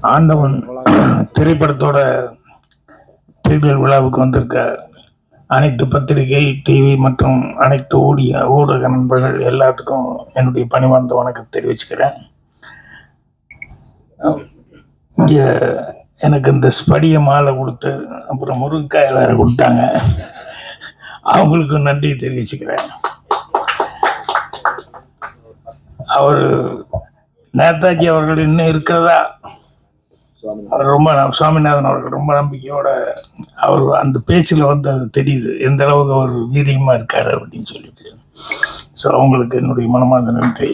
ஆண்டவன் திரைப்படத்தோட ட்ரெய்லர் விழாவுக்கு வந்திருக்க அனைத்து பத்திரிகை, டிவி மற்றும் அனைத்து ஊடக நண்பர்கள் எல்லாத்துக்கும் என்னுடைய பணிவார்ந்த வணக்கம் தெரிவிச்சுக்கிறேன். இங்கே எனக்கு இந்த ஸ்படிய மாலை கொடுத்து அப்புறம் முருங்கைக்காய் வேற கொடுத்தாங்க. அவங்களுக்கு நன்றி தெரிவிச்சுக்கிறேன். அவர் நேதாஜி அவர்கள் இன்னும் இருக்கிறதா, அவர் ரொம்ப சுவாமிநாதன் அவர்கள் ரொம்ப நம்பிக்கையோட அவர் அந்த பேச்சில் வந்து அது தெரியுது எந்த அளவுக்கு அவர் வீரியமா இருக்காரு அப்படின்னு சொல்லிட்டு. ஸோ அவங்களுக்கு என்னுடைய மனமார்ந்த நன்றி.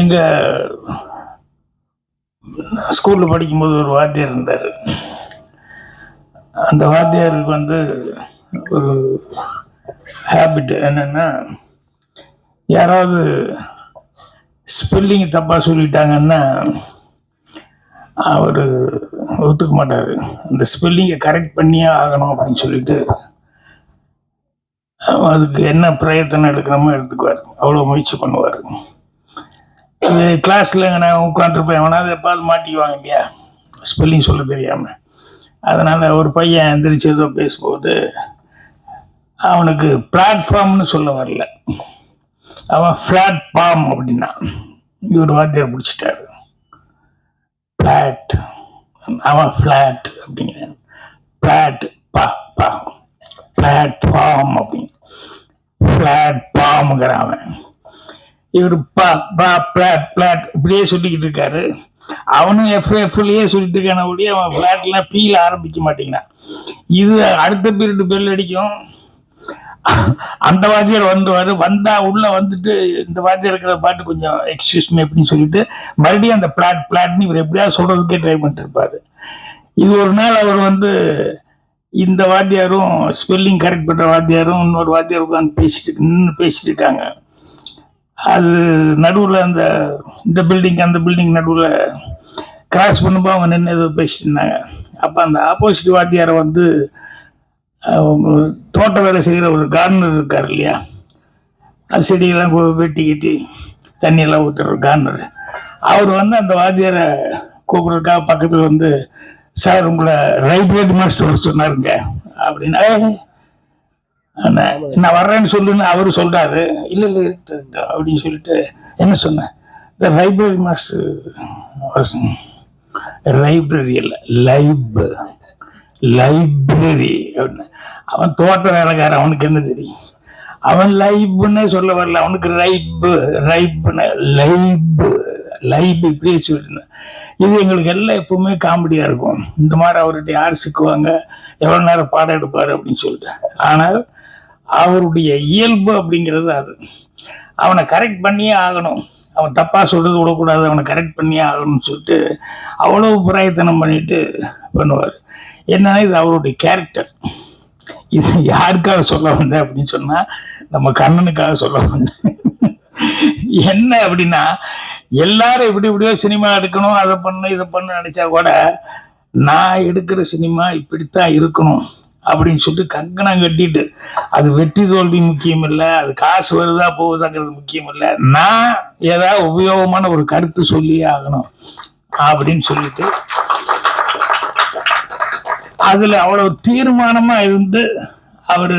எங்க ஸ்கூல்ல படிக்கும்போது ஒரு வாத்தியார் இருந்தார். அந்த வாத்தியாருக்கு வந்து ஒரு ஹேபிட் என்னன்னா, யாராவது ஸ்பெல்லிங் தப்பா சொல்லிட்டாங்கன்னா அவர் ஒத்துக்க மாட்டார். அந்த ஸ்பெல்லிங்கை கரெக்ட் பண்ணியே ஆகணும் அப்படின்னு சொல்லிட்டு அதுக்கு என்ன பிரயத்தனம் எடுக்கிறோமோ எடுத்துக்குவார். அவ்வளோ முயற்சி பண்ணுவார். இது கிளாஸில் நான் உட்காந்துருப்பேன், எவனாவது எப்பாவது மாட்டிக்குவாங்க இல்லையா ஸ்பெல்லிங் சொல்ல தெரியாமல். அதனால் ஒரு பையன் எந்திரிச்சு ஏதோ பேசும்போது அவனுக்கு பிளாட்ஃபார்ம்னு சொல்ல வரல, அவன் ஃப்ளாட் பாம் அப்படின்னா இவர் வாத்தியார் பிடிச்சிட்டாரு. ஃப்ளாட், அவன் ஃப்ளாட் அப்படிங்கிறான். ஃப்ளாட் பா பா பிளாட்ஃபார்ம் அப்படின்னு ஃப்ளாட் பாம்ங்கிறான் அவன். இவர் பா பா பிளாட் பிளாட் இப்படியே சொல்லிக்கிட்டு இருக்காரு. அவனும் எஃப்எஃப்லயே சொல்லிட்டு இருக்கான ஒழிய அவன் ஃப்ளாட்லாம் பீல ஆரம்பிக்க மாட்டேங்கிறான். இது அடுத்த பீரியட் பெல் அடிக்கும், அந்த வாத்தியார் வந்தா உள்ள வந்துட்டு இந்த வாத்தியார் இருக்கிற பாட்டு கொஞ்சம் எக்ஸ்கியூஸ் மீ அப்படின்னு சொல்லிட்டு மறுபடியும் அந்த பிளாட் பிளாட்னு இவர் எப்படியாவது சொல்றதுக்கே ட்ரை பண்ணிட்டு இருப்பாரு. இது ஒரு நாள் அவர் வந்து இந்த வாத்தியாரும் ஸ்பெல்லிங் கரெக்ட் பண்ற வாத்தியாரும் இன்னொரு வாத்தியார் உட்காந்து பேசிட்டு இருக்காங்க. அது நடுவில் இந்த பில்டிங் அந்த பில்டிங் நடுவில் கிராஸ் பண்ணும்போது அவங்க நின்று ஏதோ பேசிட்டு இருந்தாங்க. அப்போ அந்த ஆப்போசிட் வாத்தியாரை வந்து தோட்ட வேலை செய்கிற ஒரு கார்டனர் இருக்கார் இல்லையா, அது செடியெல்லாம் வெட்டி கட்டி தண்ணியெல்லாம் ஊற்றுற ஒரு கார்டனர், அவர் வந்து அந்த வாத்தியாரை கூப்பிட்றதுக்காக பக்கத்தில் வந்து, சார் உங்களை லைப்ரரி மாஸ்டர் சொன்னாருங்க அப்படின்னா, நான் வர்றேன்னு சொல்லுன்னு அவரு சொல்றாரு. இல்லை அப்படின்னு சொல்லிட்டு என்ன சொன்னேன், இந்த லைப்ரரி மாஸ்டர் லைப்ரரி இல்லை லைப்ரரி அப்படின்னு. அவன் தோட்ட வேலைக்காரன், அவனுக்கு என்ன தெரியும், அவன் லைப்னே சொல்ல வரல, அவனுக்கு ரைப்புன்னு லைப் இப்படியே சொல்லியிருந்தேன். இது எங்களுக்கு எல்லாம் எப்பவுமே காமெடியா இருக்கும். இந்த மாதிரி அவர்கிட்ட யார் சிக்குவாங்க, எவ்வளோ நேரம் பாடம் எடுப்பாரு அப்படின்னு சொல்லிட்டு. ஆனால் அவருடைய இயல்பு அப்படிங்கிறது அது. அவனை கரெக்ட் பண்ணியே ஆகணும், அவன் தப்பா சொல்றது விடக்கூடாது, அவனை கரெக்ட் பண்ணியே ஆகணும்னு சொல்லிட்டு அவ்வளவு பிரயத்தனம் பண்ணிட்டு பண்ணுவார். என்னன்னா இது அவருடைய கேரக்டர். இது யாருக்காக சொல்ல வந்தேன் அப்படின்னு சொன்னா, நம்ம கண்ணனுக்காக சொல்ல வந்தேன். என்ன அப்படின்னா, எல்லாரும் இப்படியோ சினிமா எடுக்கணும், அதை பண்ணு இதை பண்ணு நினைச்சா கூட, நான் எடுக்கிற சினிமா இப்படித்தான் இருக்கணும் அப்படின்னு சொல்லிட்டு கங்கணம் கட்டிட்டு, அது வெற்றி தோல்வி முக்கியம் இல்லை, அது காசு வருதா போகுதாங்கிறது முக்கியம் இல்லை, நான் ஏதாவது உபயோகமான ஒரு கருத்து சொல்லியே ஆகணும் அப்படின்னு சொல்லிட்டு அதுல அவ்வளவு தீர்மானமா இருந்து அவரு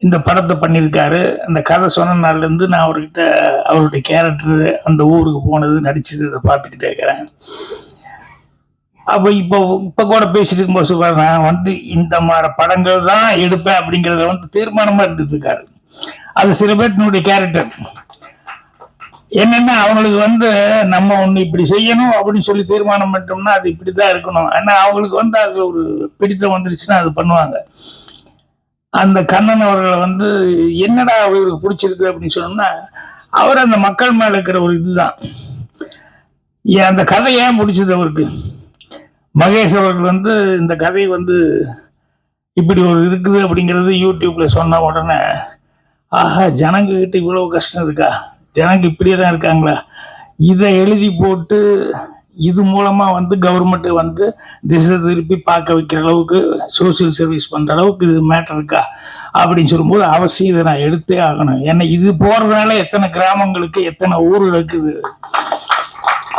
இந்த படத்தை பண்ணியிருக்காரு. அந்த கதை சொன்ன நாள்ல இருந்து நான் அவர்கிட்ட அவருடைய கேரக்டர் அந்த ஊருக்கு போனது நடிச்சது இதை பார்த்துக்கிட்டே இருக்கிறேன். அப்போ இப்போ கூட பேசிட்டு இருக்கும்போது சொல்றாரு, நான் வந்து இந்த மாதிரி படங்கள் தான் எடுப்பேன் அப்படிங்கிறத வந்து தீர்மானமா இருந்துட்டு இருக்காரு. அது சில பேர்னுடைய கேரக்டர் என்னன்னா, அவங்களுக்கு வந்து நம்ம ஒண்ணு இப்படி செய்யணும் அப்படின்னு சொல்லி தீர்மானம் பண்ணிட்டோம்னா அது இப்படிதான் இருக்கணும். ஆனா அவங்களுக்கு வந்து அது ஒரு பிடித்தம் வந்துருச்சுன்னா அது பண்ணுவாங்க. அந்த கண்ணன் அவர்களை வந்து என்னடா அவருக்கு பிடிச்சிருக்கு அப்படின்னு சொன்னோம்னா, அவர் அந்த மக்கள் மேல இருக்கிற ஒரு இதுதான். அந்த கதை ஏன் பிடிச்சது அவருக்கு, மகேஷ் அவர்கள் வந்து இந்த கதை வந்து இப்படி ஒரு இருக்குது அப்படிங்கிறது யூடியூப்ல சொன்ன உடனே, ஆஹா ஜனங்க கிட்ட இவ்வளவு கஷ்டம் இருக்கா, ஜனங்க இப்படியே தான் இருக்காங்களா, இதை எழுதி போட்டு இது மூலமா வந்து கவர்மெண்ட் வந்து திசை திருப்பி பார்க்க வைக்கிற அளவுக்கு சோசியல் சர்வீஸ் பண்ற அளவுக்கு இது மேட்டர் இருக்கா அப்படின்னு சொல்லும்போது அவசியம் இதை நான் எடுத்தே ஆகணும். ஏன்னா இது போறதுனால எத்தனை கிராமங்களுக்கு எத்தனை ஊர்களுக்கு இது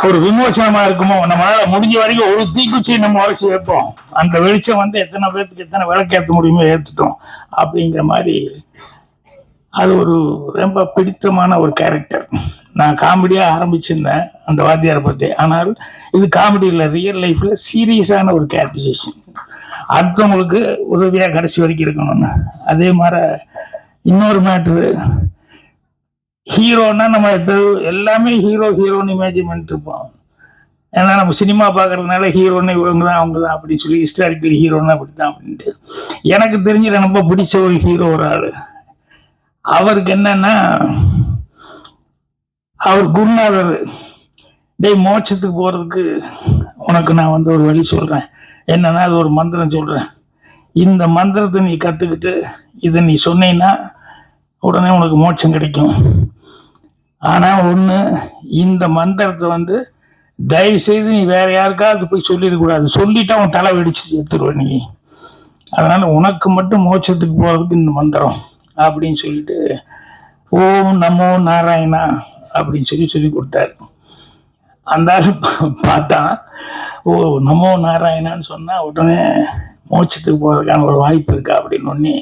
ஒரு விமோசனமா இருக்குமோ, நம்மளால முடிஞ்ச வரைக்கும் ஒரு தீக்குச்சியை நம்ம உரைச்சி வைப்போம், அந்த வெளிச்சம் வந்து எத்தனை பேருக்கு எத்தனை விளக்கேற்ற முடியுமோ ஏற்றுட்டோம் அப்படிங்கிற மாதிரி. அது ஒரு ரொம்ப பிடித்தமான ஒரு கேரக்டர். நான் காமெடியாக ஆரம்பிச்சிருந்தேன் அந்த வாத்தியாரை பற்றி, ஆனால் இது காமெடி இல்லை, ரியல் லைஃப்பில் சீரியஸான ஒரு கேரக்டரைசேஷன். அடுத்தவங்களுக்கு உதவியாக கடைசி வரைக்கும் இருக்கணும்னு. அதே மாதிரி இன்னொரு மேட்ரு, ஹீரோன்னா நம்ம எல்லாமே ஹீரோன்னு இமேஜின் பண்ணிட்டு இருப்போம். ஏன்னா நம்ம சினிமா பார்க்கறதுனால ஹீரோன்னு இவங்க தான் அவங்க தான் அப்படின்னு சொல்லி ஹிஸ்டாரிக்கல் ஹீரோன்னு அப்படி தான் அப்படின்ட்டு. எனக்கு தெரிஞ்சு ரொம்ப பிடிச்ச ஒரு ஹீரோ ஒரு ஆள். அவருக்கு என்னன்னா, அவர் குருநாதர், டேய் மோட்சத்துக்கு போகிறதுக்கு உனக்கு நான் வந்து ஒரு வழி சொல்கிறேன், என்னன்னா அது ஒரு மந்திரம் சொல்கிறேன், இந்த மந்திரத்தை நீ கற்றுக்கிட்டு இதை நீ சொன்னீன்னா உடனே உனக்கு மோட்சம் கிடைக்கும். ஆனால் ஒன்று, இந்த மந்திரத்தை வந்து தயவு செய்து நீ வேற யாருக்காவது போய் சொல்லிடக்கூடாது, சொல்லிட்டா அவன் தலை வெடிச்சு எடுத்துருவ நீ, அதனால உனக்கு மட்டும் மோட்சத்துக்கு போகிறதுக்கு இந்த மந்திரம் அப்படின்னு சொல்லிட்டு ஓம் நமோ நாராயணா அப்படின்னு சொல்லி கொடுத்தாரு. அந்த ஆள் பார்த்தா ஓ நமோ நாராயணான்னு சொன்னால் உடனே மோட்சத்துக்கு போகிறதுக்கான ஒரு வாய்ப்பு இருக்கா அப்படின்னு ஒன்று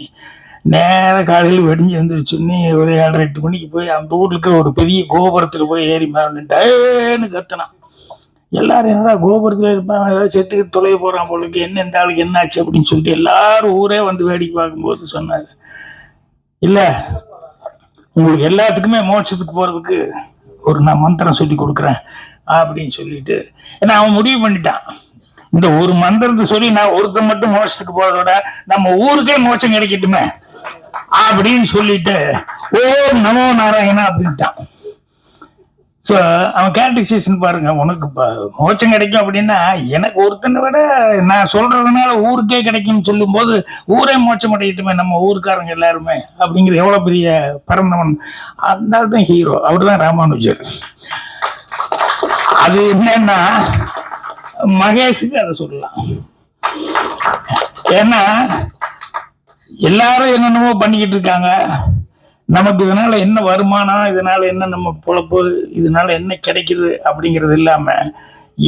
நேர காலையில் வெடிஞ்சு வந்துருச்சுன்னு ஒரு 7-8 மணிக்கு போய் அந்த ஊரில் இருக்கிற ஒரு பெரிய கோபுரத்தில் போய் ஏறி மேலேன்னு கத்தினான். எல்லாரும் என்னடா கோபுரத்தில் இருப்பாங்க, ஏதாவது செத்துக்கு தொலைய போகிறான் போலுக்கு, என்ன இந்த ஆளுக்கு என்ன ஆச்சு அப்படின்னு சொல்லிட்டு எல்லாரும் ஊரே வந்து வேடிக்கை பார்க்கும்போது சொன்னார், இல்லை உங்களுக்கு எல்லாத்துக்குமே மோட்சத்துக்கு போகிறதுக்கு ஒரு நான் மந்திரம் சொல்லி கொடுக்குறேன் அப்படின்னு சொல்லிட்டு. ஏன்னா அவன் முடிவு பண்ணிட்டான், இந்த ஒரு மந்திரத்தை சொல்லி நான் ஒருத்தர் மட்டும் மோட்சத்துக்கு போறதோட நம்ம ஊருக்கே மோட்சம் கிடைக்கட்டுமே அப்படின்னு சொல்லிட்டு ஓம் நமோ நாராயணா அப்படின்ட்டான். ஸோ அவன் கேரக்டரைசேஷன் பாருங்க, உனக்கு மோட்சம் கிடைக்கும் அப்படின்னா எனக்கு ஒருத்தனை விட நான் சொல்றதுனால ஊருக்கே கிடைக்கும்னு சொல்லும் போது ஊரே மோட்சம் அடையட்டுமே நம்ம ஊருக்காரங்க எல்லாருமே அப்படிங்கிற எவ்வளோ பெரிய பரந்தவன். அந்த தான் ஹீரோ, அவர் தான் ராமானுஜர். அது என்னன்னா மகேஷுக்கு அதை சொல்லலாம். ஏன்னா எல்லாரும் என்னென்னமோ பண்ணிக்கிட்டு இருக்காங்க, நமக்கு இதனால என்ன வருமானம், இதனால என்ன நம்ம பொழப்பு, இதனால என்ன கிடைக்குது அப்படிங்கிறது இல்லாம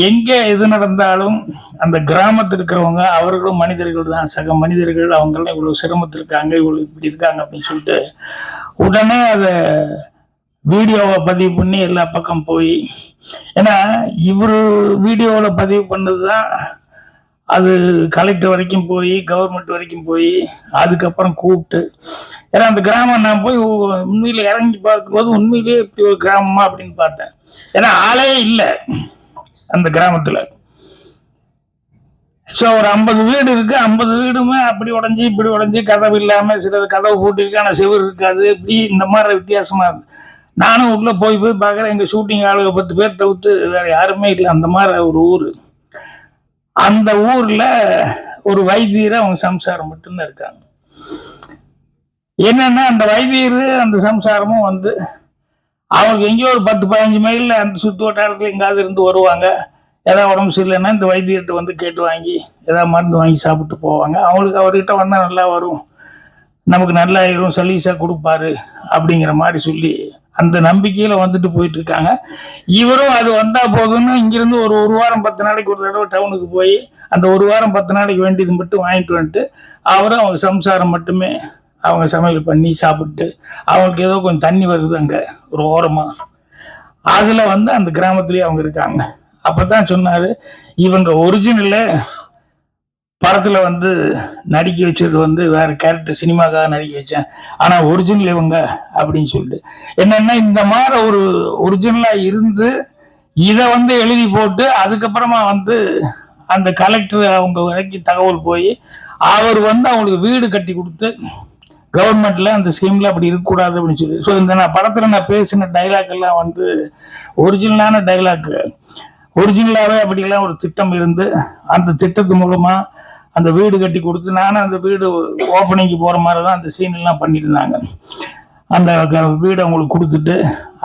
எங்க எது நடந்தாலும் அந்த கிராமத்தில் இருக்கிறவங்க அவர்களும் மனிதர்கள் தான், சக மனிதர்கள், அவங்களாம் இவ்வளவு சிரமத்தில் இருக்காங்க, இவ்வளவு இப்படி இருக்காங்க அப்படின்னு சொல்லிட்டு உடனே அதை வீடியோவை பதிவு பண்ணி எல்லா பக்கம் போய், ஏன்னா இவர் வீடியோவில் பதிவு பண்ணது தான் அது கலெக்டர் வரைக்கும் போய் கவர்மெண்ட் வரைக்கும் போய் அதுக்கப்புறம் கூப்பிட்டு, ஏன்னா அந்த கிராமம் நான் போய் உண்மையில இறங்கி பார்க்கும்போது உண்மையிலேயே இப்படி ஒரு கிராமமா அப்படின்னு பார்த்தேன். ஏன்னா ஆளே இல்லை அந்த கிராமத்தில். ஸோ ஒரு 50 வீடு இருக்கு, 50 வீடுமே அப்படி உடஞ்சி இப்படி உடஞ்சி, கதவு இல்லாமல், சில கதவு போட்டிருக்கு ஆனால் செவர் இருக்காது, இப்படி இந்த மாதிரி வித்தியாசமா இருக்கு. நானும் உள்ள போய் பார்க்குறேன், எங்கள் ஷூட்டிங் ஆளுங்க 10 பேர் தவிர்த்து வேற யாருமே இல்லை, அந்த மாதிரி ஒரு ஊர். அந்த ஊர்ல ஒரு வைத்தியர் அவங்க சம்சாரம் மட்டும்தான் இருக்காங்க. என்னன்னா அந்த வைத்தியர் அந்த சம்சாரமும் வந்து அவங்களுக்கு எங்கேயோ ஒரு 10-15 மைல்ல அந்த சுற்று வட்டாரத்தில் எங்காவது இருந்து வருவாங்க. ஏதாவது உடம்பு சரியில்லைன்னா இந்த வைத்தியர்கிட்ட வந்து கேட்டு வாங்கி ஏதாவது மருந்து வாங்கி சாப்பிட்டு போவாங்க. அவங்களுக்கு அவர்கிட்ட வந்தால் நல்லா வரும், நமக்கு நல்லா ஆயிரும், சலீஸாக கொடுப்பாரு அப்படிங்கிற மாதிரி சொல்லி அந்த நம்பிக்கையில வந்துட்டு போயிட்டு இருக்காங்க. இவரும் அது வந்தா போதும்னு இங்கிருந்து ஒரு வாரம் 10 நாளைக்கு ஒரு தடவை டவுனுக்கு போய் அந்த 1 வாரம் 10 நாளைக்கு வேண்டியது மட்டும் வாங்கிட்டு வந்துட்டு அவரும் அவங்க சம்சாரம் மட்டுமே அவங்க சமையல் பண்ணி சாப்பிட்டு, அவங்களுக்கு ஏதோ கொஞ்சம் தண்ணி வருது அங்கே ஒரு ஓரமாக, அதில் வந்து அந்த கிராமத்துலேயே அவங்க இருக்காங்க. அப்போ தான் சொன்னார், இவங்க ஒரிஜினலு படத்தில் வந்து நடிக்க வச்சது வந்து வேற கேரக்டர், சினிமாக்காக நடிக்க வச்சேன், ஆனால் ஒரிஜினல் இவங்க அப்படின்னு சொல்லிட்டு. என்னென்னா இந்த மாதிரி ஒரு ஒரிஜினலாக இருந்து இதை வந்து எழுதி போட்டு அதுக்கப்புறமா வந்து அந்த கலெக்டர் அவங்க வரைக்கும் தகவல் போய் அவர் வந்து அவங்களுக்கு வீடு கட்டி கொடுத்து கவர்மெண்ட்ல அந்த ஸ்கீம்ல அப்படி இருக்கக்கூடாது அப்படின்னு சொல்லி. ஸோ இந்த நான் படத்தில் நான் பேசின டைலாக் எல்லாம் வந்து ஒரிஜினலான டைலாக், ஒரிஜினலாகவே அப்படிலாம் ஒரு திட்டம் இருந்து அந்த திட்டத்து மூலமாக அந்த வீடு கட்டி கொடுத்து, நானும் அந்த வீடு ஓப்பனிங்கு போகிற மாதிரி தான் அந்த சீன் எல்லாம் பண்ணியிருந்தாங்க. அந்த வீடு அவங்களுக்கு கொடுத்துட்டு,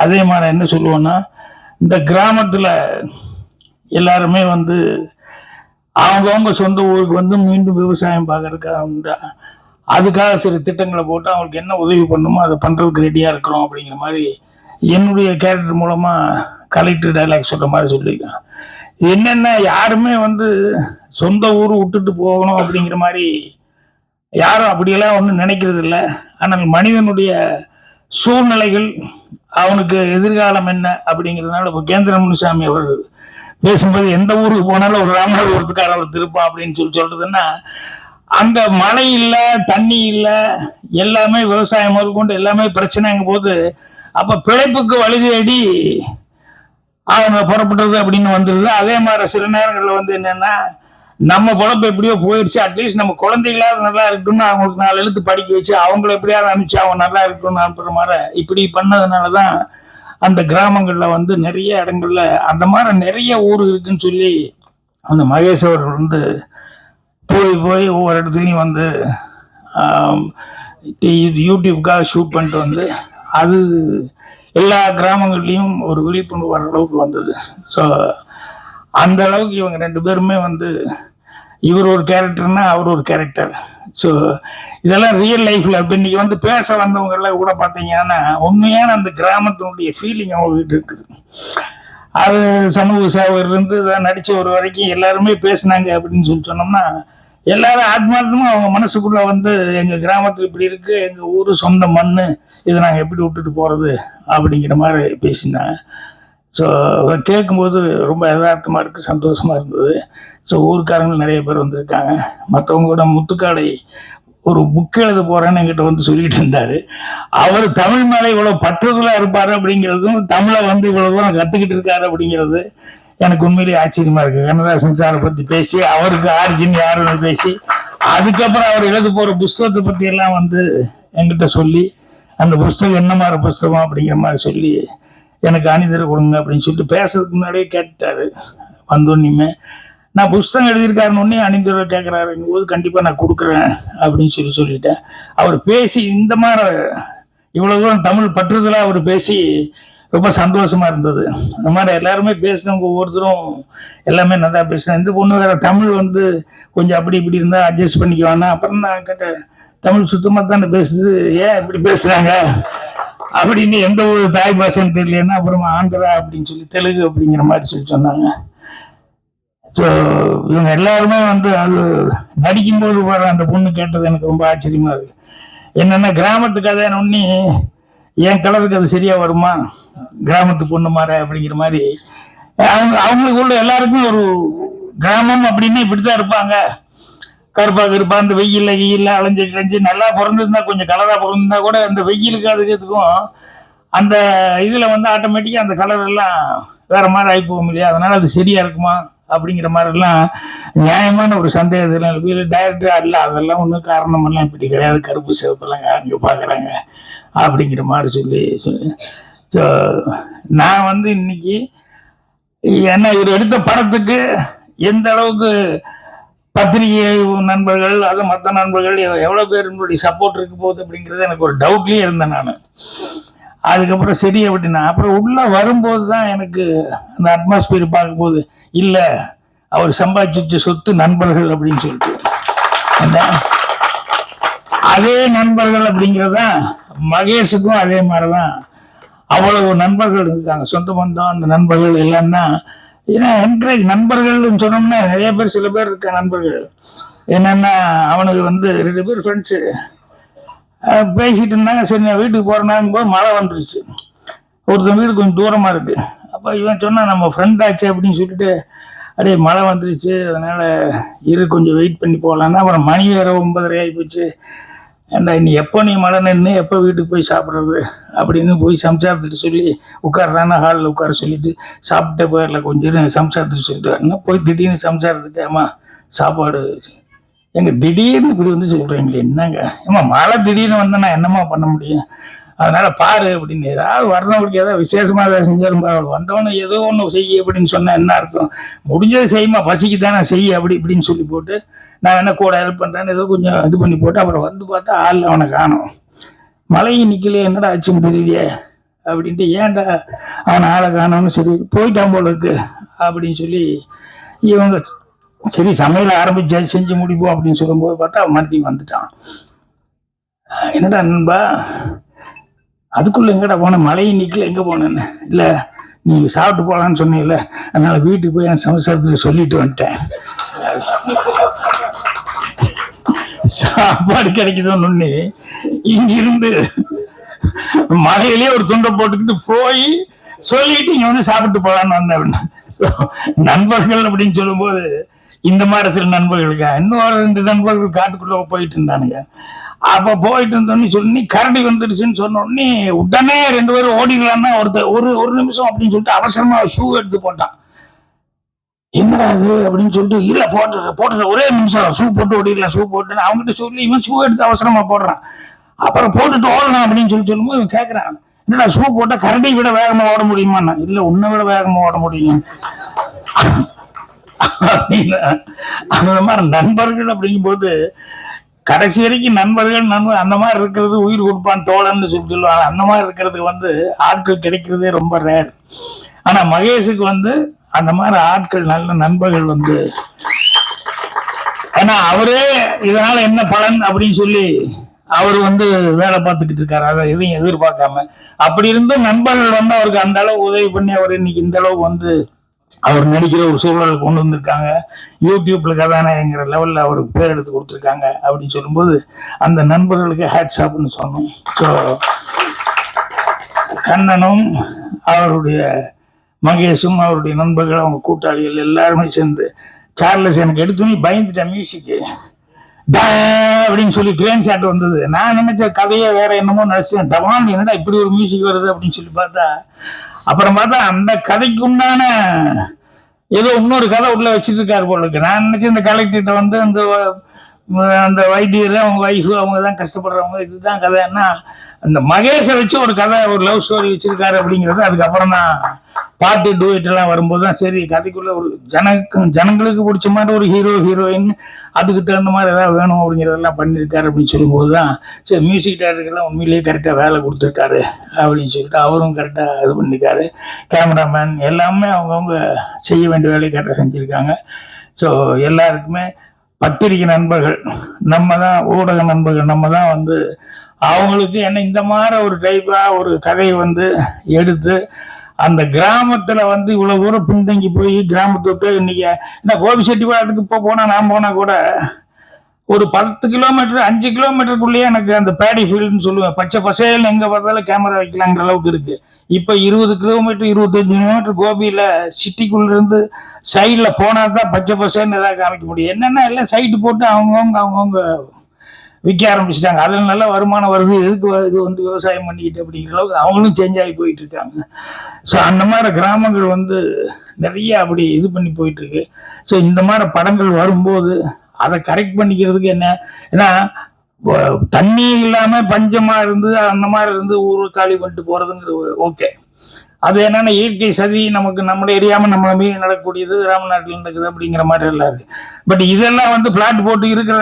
அதே மாதிரி என்ன சொல்லுவோன்னா, இந்த கிராமத்தில் எல்லாருமே வந்து அவங்கவுங்க சொந்த ஊருக்கு வந்து மீண்டும் விவசாயம் பார்க்கறதுக்காக அதுக்காக சில திட்டங்களை போட்டு அவங்களுக்கு என்ன உதவி பண்ணுமோ அதை பண்ணுறதுக்கு ரெடியாக இருக்கிறோம் அப்படிங்கிற மாதிரி என்னுடைய கேரக்டர் மூலமாக கலெக்டர் டைலாக் சொல்கிற மாதிரி சொல்லியிருக்கான். என்னென்ன யாருமே வந்து சொந்த ஊர் விட்டுட்டு போகணும் அப்படிங்கிற மாதிரி யாரும் அப்படியெல்லாம் ஒன்றும் நினைக்கிறது இல்லை. ஆனால் மனிதனுடைய சூழ்நிலைகள் அவனுக்கு எதிர்காலம் என்ன அப்படிங்கிறதுனால இப்போ கேந்திர முனுசாமி அவர் பேசும்போது எந்த ஊருக்கு போனாலும் ஒரு ராமநாதபுரத்துக்கார அவர் திருப்பான் அப்படின்னு சொல்றதுன்னா, அங்க மழை இல்லை, தண்ணி இல்லை, எல்லாமே விவசாயம் முதற்கொண்டு எல்லாமே பிரச்சனைங்கும் போது அப்ப பிழைப்புக்கு வழி தேடி அவங்க புறப்பட்டது அப்படின்னு வந்துடுது. அதே மாதிரி சில நேரங்களில் வந்து என்னன்னா, நம்ம பொழப்பு எப்படியோ போயிடுச்சு, அட்லீஸ்ட் நம்ம குழந்தைகளாவது நல்லா இருக்கணும்னு அவங்களுக்கு 4 எழுத்து படிக்க வச்சு அவங்கள எப்படியாவது அனுப்பிச்சு அவங்க நல்லா இருக்கணும்னு அனுப்புற மாதிரி இப்படி பண்ணதுனாலதான் அந்த கிராமங்கள்ல வந்து நிறைய இடங்கள்ல அந்த மாதிரி நிறைய ஊர் இருக்குன்னு சொல்லி அந்த மகேஷ் அவர்கள் வந்து போய் போய் ஒவ்வொரு இடத்துலையும் வந்து யூடியூப்காக ஷூட் பண்ணிட்டு வந்து அது எல்லா கிராமங்கள்லையும் ஒரு விழிப்புணர்வு வர அளவுக்கு வந்தது. ஸோ அந்த அளவுக்கு இவங்க 2 பேருமே வந்து இவர் ஒரு கேரக்டர்னா அவர் ஒரு கேரக்டர். ஸோ இதெல்லாம் ரியல் லைஃப்ல இப்போ இன்னைக்கு வந்து பேச வந்தவங்க எல்லாம் கூட பார்த்தீங்கன்னா உண்மையான அந்த கிராமத்தினுடைய ஃபீலிங் அவங்ககிட்ட இருக்குது. அது சமூக சேவகர்லேருந்து இதான் நடிச்ச ஒரு வரைக்கும் எல்லாருமே பேசினாங்க அப்படின்னு சொல்லி சொன்னோம்னா, எல்லாரும் ஆத்மார்த்தமும் அவங்க மனசுக்குள்ள வந்து எங்க கிராமத்தில் இப்படி இருக்கு, எங்க ஊரு சொந்த மண், இதை நாங்கள் எப்படி விட்டுட்டு போறது அப்படிங்கிற மாதிரி பேசினாங்க. ஸோ கேட்கும்போது ரொம்ப யதார்த்தமாக இருக்குது, சந்தோஷமாக இருந்தது. ஸோ ஊருக்காரங்களும் நிறைய பேர் வந்திருக்காங்க. மற்றவங்க கூட முத்துக்காடை ஒரு புக் எழுத போகிறேன்னு என்கிட்ட வந்து சொல்லிட்டு இருந்தார். அவர் தமிழ் மேலே இவ்வளோ பற்றுதலாக இருப்பார் அப்படிங்கிறதும், தமிழை வந்து இவ்வளோ தூரம் கற்றுக்கிட்டு இருக்காரு அப்படிங்கிறது எனக்கு உண்மையிலேயே ஆச்சரியமாக இருக்குது. கண்ணதாசன் சாரை பற்றி பேசி, அவருக்கு ஆரிஜின் யாருன்னு பேசி, அதுக்கப்புறம் அவர் எழுத போகிற புஸ்தகத்தை பற்றி எல்லாம் வந்து என்கிட்ட சொல்லி, அந்த புஸ்தகம் என்ன மாதிரி புஸ்தகம் அப்படிங்கிற மாதிரி சொல்லி எனக்கு அணிதர கொடுங்க அப்படின்னு சொல்லிட்டு பேசுறதுக்கு முன்னாடியே கேட்டாரு. வந்தோன்னையுமே நான் புஸ்தகம் எழுதியிருக்காருன்னு அணிந்தரை கேட்குறாருங்கும் போது கண்டிப்பாக நான் கொடுக்குறேன் அப்படின்னு சொல்லிட்டேன். அவர் பேசி இந்த மாதிரி இவ்வளோ தூரம் தமிழ் பற்றுதலாக அவர் பேசி ரொம்ப சந்தோஷமா இருந்தது. அந்த மாதிரி எல்லாருமே பேசினவங்க ஒவ்வொருத்தரும் எல்லாமே நல்லா பேசினேன். இந்த பொண்ணு வேற தமிழ் வந்து கொஞ்சம் அப்படி இப்படி இருந்தால் அட்ஜஸ்ட் பண்ணிக்குவானா. அப்புறம் நான் கேட்டேன், தமிழ் சுத்தமாக தானே பேசுது, ஏன் இப்படி பேசுகிறாங்க அப்படின்னு. எந்த ஒரு தாய் பாஷைன்னு தெரியலன்னா அப்புறமா ஆந்திரா அப்படின்னு சொல்லி தெலுங்கு அப்படிங்கிற மாதிரி சொன்னாங்க. ஸோ இவங்க எல்லாருமே வந்து அது நடிக்கும்போது வர அந்த பொண்ணு கேட்டது எனக்கு ரொம்ப ஆச்சரியமா இருக்கு. என்னென்னா கிராமத்து கதைன்னு ஒன்னி என் கலருக்கு அது சரியா வருமா, கிராமத்து பொண்ணு மாற அப்படிங்கிற மாதிரி அவங்களுக்குள்ள எல்லாருக்குமே ஒரு கிராமம் அப்படின்னு இப்படித்தான் இருப்பாங்க. கருப்பாக இருப்பா, அந்த வெயில்ல அலைஞ்சு நல்லா பிறந்திருந்தா, கொஞ்சம் கலரா பிறந்திருந்தா கூட அந்த வெயிலுக்கு அதுக்கும் அந்த இதுல வந்து ஆட்டோமேட்டிக்கா அந்த கலர் எல்லாம் வேற மாதிரி ஆகி போக முடியாது. அதனால அது சரியா இருக்குமா அப்படிங்கிற மாதிரிலாம் நியாயமான ஒரு சந்தேகத்தில் டைரக்டரா இல்லை, அதெல்லாம் ஒன்றும் காரணமெல்லாம் இப்படி கிடையாது, கருப்பு சிவப்பெல்லாம் அங்கே பார்க்குறாங்க அப்படிங்கிற மாதிரி சொல்லி. ஸோ நான் வந்து இன்னைக்கு என்ன இவர் எடுத்த படத்துக்கு எந்த அளவுக்கு பத்திரிகை நண்பர்கள், அது மற்ற நண்பர்கள் எவ்வளோ பேர் என்னுடைய சப்போர்ட் இருக்க போகுது அப்படிங்கிறது எனக்கு ஒரு டவுட்லேயே இருந்தேன் நான். அதுக்கப்புறம் சரி அப்படின்னா அப்புறம் உள்ளே வரும்போது தான் எனக்கு அந்த அட்மாஸ்பியர் பார்க்கும்போது, இல்லை அவர் சம்பாதிச்ச சொத்து நண்பர்கள் அப்படின்னு சொல்லிட்டு அதே நண்பர்கள் அப்படிங்கிறதான் மகேஷுக்கும் அதே மாதிரிதான் அவ்வளவு நண்பர்கள் இருக்காங்க, சொந்த பந்தம். அந்த நண்பர்கள் எல்லாம் தான் ஏன்னா என்கரேஜ். நண்பர்கள்னு சொன்னோம்னா நிறைய பேர், சில பேர் இருக்க நண்பர்கள் என்னன்னா அவனுக்கு வந்து 2 பேர் ஃப்ரெண்ட்ஸு பேசிட்டு இருந்தாங்க. சரி நான் வீட்டுக்கு போறேன்னாங்க போது மழை வந்துருச்சு. ஒருத்தன் வீடு கொஞ்சம் தூரமா இருக்கு. அப்போ இவன் சொன்னா நம்ம ஃப்ரெண்ட் ஆச்சு அப்படின்னு சொல்லிட்டு, அப்படியே மழை வந்துருச்சு அதனால கொஞ்சம் வெயிட் பண்ணி போகலான்னா, அப்புறம் மணி வேற 9:30 ஆகி போச்சு. ஏண்டா நீ எப்போ நீ மழை நின்று எப்போ வீட்டுக்கு போய் சாப்பிட்றது அப்படின்னு போய் சம்சாரத்துட்டு சொல்லி உட்கார்றான்னா ஹாலில் உட்கார சொல்லிட்டு சாப்பிட்டே போயிடல கொஞ்சம் சம்சாரத்துட்டு சொல்லிட்டு வரணும். போய் திடீர்னு சம்சாரத்துட்டு அம்மா சாப்பாடு எங்க திடீர்னு இப்படி வந்து சொல்றீங்களே என்னங்க, ஏமா மழை திடீர்னு வந்தா நான் என்னம்மா பண்ண முடியும், அதனால பாரு அப்படின்னு. ஏதாவது வர்றவங்களுக்கு ஏதாவது விசேஷமா ஏதாவது செஞ்சாலும் பரவாயில்ல, வந்தவொன்னு ஏதோ ஒன்று செய்ய அப்படின்னு சொன்னா என்ன அர்த்தம், முடிஞ்சது செய்யுமா, பசிக்கு தானே செய்ய அப்படி இப்படின்னு சொல்லி போட்டு நான் என்ன கூட ஹெல்ப் பண்ணுறேன்னு ஏதோ கொஞ்சம் இது பண்ணி போட்டு அப்புறம் வந்து பார்த்தா ஆள் அவனை காணும். மழையும் நிற்கலையே, என்னடா ஆச்சுன்னு தெரியலையே அப்படின்ட்டு, ஏன்டா அவனை ஆளை காணோன்னு சரி போயிட்டான் போல இருக்கு அப்படின்னு சொல்லி இவங்க சரி சமையல் ஆரம்பிச்சா செஞ்சு முடிப்போம் அப்படின்னு சொல்லும்போது பார்த்தா மறுபடியும் வந்துட்டான். என்னடா நண்பா அதுக்குள்ள எங்கடா போனேன், மழையும் நிக்கல, எங்க போனேன்னு. இல்லை நீ சாப்பிட்டு போகலான்னு சொன்னீங்கல்ல, அதனால வீட்டுக்கு போய் என் சம்சாரத்தில் சொல்லிட்டு வந்துட்டேன். சாப்பாடு கிடைக்குதுன்னு இங்கிருந்து மழையிலேயே ஒரு துண்டை போட்டுக்கிட்டு போய் சொல்லிட்டு இங்க வந்து சாப்பிட்டு போலான்னு வந்தேன். நண்பர்கள் அப்படின்னு சொல்லும்போது இந்த மாதிரி சில நண்பர்களுக்கு இன்னும் 2 நண்பர்கள் காட்டுக்குள்ள போயிட்டு இருந்தானுங்க. அப்ப போயிட்டு இருந்தோன்னு சொல்லி கரடி வந்துருச்சுன்னு சொன்ன உடனே உடனே 2 பேரும் ஓடிடலான்னா ஒரு நிமிஷம் அப்படின்னு சொல்லிட்டு அவசரமா ஷூ எடுத்து போட்டான். என்னடா அது அப்படின்னு சொல்லிட்டு இல்ல போட்டுற ஒரே நிமிஷம் ஷூ போட்டு ஓடிடலாம், ஷூ போட்டு அவங்ககிட்ட சொல்லி இவன் ஷூ எடுத்து அவசரமா போடுறான். அப்புறம் போட்டுட்டு ஓடலாம் அப்படின்னு சொல்லும்போது இவன் கேட்கறான், என்னடா ஷூ போட்டா கரடியை விட வேகமா ஓட முடியுமா? இல்ல உன்னை விட வேகமா ஓட முடியும். அந்த மாதிரி நண்பர்கள் அப்படிங்கும் போது கடைசி வரைக்கும் நண்பர்கள் அந்த மாதிரி இருக்கிறது உயிர் கொடுப்பான் தோழன்னு சொல்லுவாங்க. அந்த மாதிரி இருக்கிறதுக்கு ஆட்கள் கிடைக்கிறதே ரொம்ப ரேர். ஆனா மகேஷுக்கு அந்த மாதிரி ஆட்கள் நல்ல நண்பர்கள் ஏன்னா அவரே இதனால என்ன பலன் அப்படின்னு சொல்லி அவர் வேலை பார்த்துக்கிட்டு இருக்காரு. அதை எதையும் எதிர்பார்க்காம அப்படி இருந்தும் நண்பர்கள் அவருக்கு அந்த அளவு உதவி பண்ணி அவர் இன்னைக்கு இந்த அளவு அவர் நடிக்கிற ஒரு சூழலை கொண்டு வந்திருக்காங்க. யூடியூப்ல கதாநாயகங்கிற லெவல்ல அவருக்கு பேர் எடுத்து கொடுத்துருக்காங்க அப்படின்னு சொல்லும்போது அந்த நண்பர்களுக்கு ஹேட்ஸ் ஆப்னு சொன்னோம். ஸோ கண்ணனும் அவருடைய மகேஷும் அவருடைய நண்பர்கள் அவங்க கூட்டாளிகள் எல்லாருமே சேர்ந்து சார்லஸ் எனக்கு எடுத்துனே பயந்துட்டேன். மியூசிக்கு அப்படின்னு சொல்லி கிரேன் ஷாட் வந்தது. நான் நினைச்ச கதையை வேற என்னமோ நினைச்சேன். டவான் என்னடா இப்படி ஒரு மியூசிக் வருது அப்படின்னு சொல்லி பார்த்தா அப்புறம் பார்த்தா அந்த கதைக்கு உண்டான ஏதோ இன்னொரு கதை உள்ள வச்சுட்டு இருக்காரு போல இருக்கு. நான் நினைச்சேன் இந்த கலெக்டர்கிட்ட அந்த வைத்தியர் அவங்க ஒய்ஃபு அவங்க தான் கஷ்டப்படுறவங்க, இதுதான் கதைன்னா அந்த மகேஷை வச்சு ஒரு கதை ஒரு லவ் ஸ்டோரி வச்சிருக்காரு அப்படிங்கிறது. அதுக்கப்புறம் தான் பாட்டு டூயிட் எல்லாம் வரும்போது தான் சரி கதைக்குள்ள ஒரு ஜனங்களுக்கு பிடிச்ச மாதிரி ஒரு ஹீரோ ஹீரோயின் அதுக்கு தகுந்த மாதிரி ஏதாவது வேணும் அப்படிங்கிறதெல்லாம் பண்ணியிருக்காரு அப்படின்னு சொல்லும்போது தான் சரி மியூசிக் டைரக்டர்லாம் உண்மையிலேயே கரெக்டாக வேலை கொடுத்துருக்காரு அப்படின்னு சொல்லிட்டு அவரும் கரெக்டாக இது பண்ணியிருக்காரு. கேமராமேன் எல்லாமே அவங்கவுங்க செய்ய வேண்டிய வேலையை கரெக்டாக செஞ்சுருக்காங்க. ஸோ எல்லாருக்குமே பத்திரிகை நண்பர்கள் நம்ம தான், ஊடக நண்பர்கள் நம்ம தான் அவங்களுக்கு என்ன இந்த மாதிரி ஒரு டைப்பாக ஒரு கதையை எடுத்து அந்த கிராமத்துல இவ்வளவு தூரம் பின்தங்கி போய் கிராமத்தை இன்னைக்கு என்ன கோபிச்செட்டிப்பாளையத்துக்கு இப்போ போனா நான் போனா கூட ஒரு 10 கிலோமீட்டர் 5 கிலோமீட்டருக்குள்ளேயே எனக்கு அந்த பேடி ஃபீல்டுன்னு சொல்லுவேன், பச்சை பசையில் எங்க பார்த்தாலும் கேமரா வைக்கலாங்கிற அளவுக்கு இருக்கு. இப்ப 20 கிலோமீட்டர் 25 கிலோமீட்டர் கோபியில சிட்டிக்குள்ள இருந்து சைட்ல போனா தான் பச்சை பசைன்னு ஏதாவது காமிக்க முடியும். என்னன்னா எல்லாம் சைட்டு போட்டு அவங்கவுங்க விற்க ஆரம்பிச்சிட்டாங்க. அதில் நல்ல வருமானம் வருது, எதுக்கு இது விவசாயம் பண்ணிக்கிட்டு அப்படிங்கிற அளவுக்கு அவங்களும் சேஞ்ச் ஆகி போயிட்டு இருக்காங்க. ஸோ அந்த மாதிரி கிராமங்கள் நிறைய அப்படி இது பண்ணி போயிட்டு இருக்கு. ஸோ இந்த மாதிரி படங்கள் வரும்போது அதை கரெக்ட் பண்ணிக்கிறதுக்கு ஏன்னா தண்ணி இல்லாம பஞ்சமா இருந்து அந்த மாதிரி இருந்து ஊர் காலி பண்ணிட்டு போறதுங்கிறது ஓகே. அது என்னன்னா இயற்கை சதி நமக்கு நம்மளை எரியாம நம்ம மீறி நடக்கக்கூடியது ராமநாட்டில் நடக்குது அப்படிங்கிற மாதிரி எல்லாம் இருக்கு. பட் இதெல்லாம் பிளாட் போட்டு இருக்கிற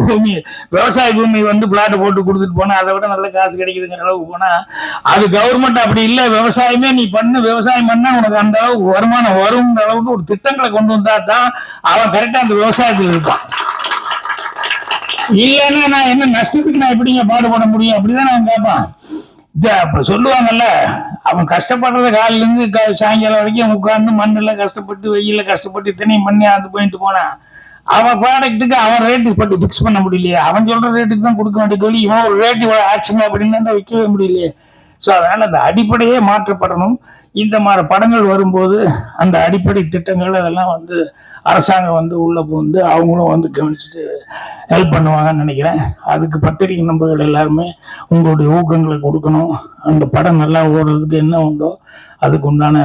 பூமி விவசாய பூமி பிளாட் போட்டு கொடுத்துட்டு போனா அதை விட நல்ல காசு கிடைக்குதுங்கிற அளவுக்கு போனா அது கவர்மெண்ட் அப்படி இல்லை. விவசாயமே நீ விவசாயம் பண்ணா உனக்கு அந்த அளவுக்கு வருமானம் வருங்கிற அளவுக்கு ஒரு திட்டங்களை கொண்டு வந்தா தான் அவன் கரெக்டா அந்த விவசாயத்தில் இருப்பான். இல்லைன்னா நான் என்ன நஷ்டத்துக்கு நான் எப்படிங்க பாடுபட முடியும் அப்படிதான் அவன் கேட்பான். அப்ப சொல்லுவாங்கல்ல, அவன் கஷ்டப்படுறத காலில இருந்து சாயங்காலம் வரைக்கும் உட்கார்ந்து மண்ணில் கஷ்டப்பட்டு வெயில கஷ்டப்பட்டு இத்தனையும் பண்ணி அது போயிட்டு போனான். அவன் ப்ராடக்ட்டுக்கு அவன் ரேட்டு பட்டு பிக்ஸ் பண்ண முடியலையே, அவன் சொல்ற ரேட்டுக்கு தான் கொடுக்க வேண்டிய சொல்லி இவன் ஒரு ரேட்டு ஆச்சுங்க அப்படின்னு தான் விற்கவே முடியலையே. ஸோ அதனால அந்த அடிப்படையே மாற்றப்படணும். இந்த மாதிரி படங்கள் வரும்போது அந்த அடிப்படை திட்டங்கள் அதெல்லாம் அரசாங்கம் உள்ள புகுந்து அவங்களும் கவனிச்சுட்டு ஹெல்ப் பண்ணுவாங்கன்னு நினைக்கிறேன். அதுக்கு பத்திரிகை நண்பர்கள் எல்லாருமே உங்களுடைய ஊக்கங்களை கொடுக்கணும். அந்த படம் நல்லா ஓடுறதுக்கு என்ன உண்டோ அதுக்கு உண்டான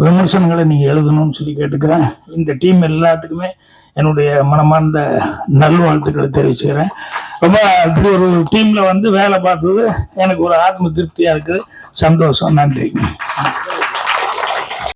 விமர்சனங்களை நீங்கள் எழுதணும்னு சொல்லி கேட்டுக்கிறேன். இந்த டீம் எல்லாத்துக்குமே என்னுடைய மனமார்ந்த நல்வாழ்த்துக்களை தெரிவிச்சுக்கிறேன். ரொம்ப இப்படி ஒரு டீம்ல வேலை பார்த்தது எனக்கு ஒரு ஆத்ம திருப்தியா இருக்குது. சந்தோஷம். நன்றி.